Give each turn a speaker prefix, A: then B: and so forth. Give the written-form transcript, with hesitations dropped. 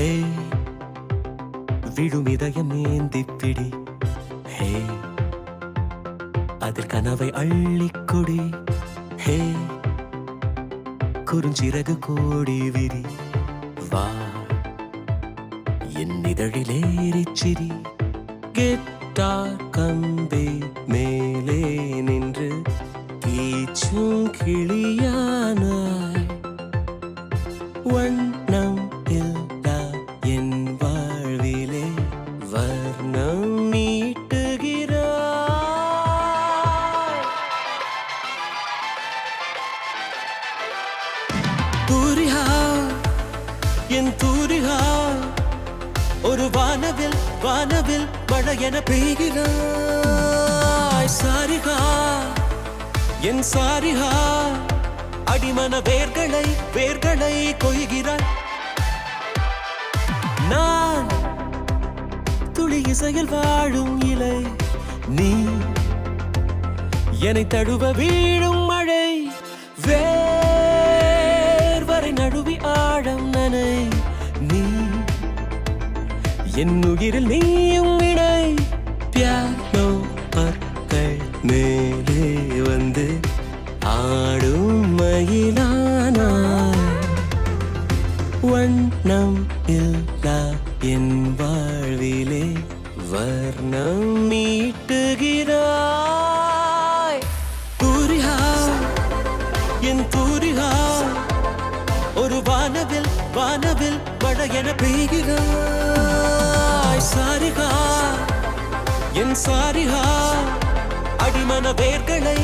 A: ஹே விழும் இதயம் ஏந்திப்பிடி, ஹே அதில் கனவை அள்ளிக்கொடி, ஹே குறுஞ்சிறகு கோடி விரி, வா என் இதழிலேறிச்சிரி. கிட்டார் கம்பி மேலே நின்று கீச்சும் கிளியானாய், வண்ணம் இல்லா என் வாழ்விலே வர்ணம் நீட்டுகிறாய். தூரிகா என் தூரிகா, ஒரு வானவில் வானவில் மழை என பெய்கிறாய். சாரிகா என் சாரிகா, அடிமன வேர்களை வேர்களை கொய்கிறாய். நான் துளி இசையில் வாழும் இலை, நீ என்னை தழுவ வீழும் மழை. வேர்வரை நழுவி ஆழம் நனை, நீ என் உயிரில் நீயும் இணை. பியானோ பற்கள் மேலே வந்து ஆடும் மயிலானாய், வண்ணம் இல்லா என் வாழ்விலே வர்ணம் மீட்டுகிறாய். தூரிகா என் தூரிகா, ஒரு வானவில் வானவில் மழை என பெய்கிறாய். சாரிகா என் சாரிகா, அடிமன வேர்களை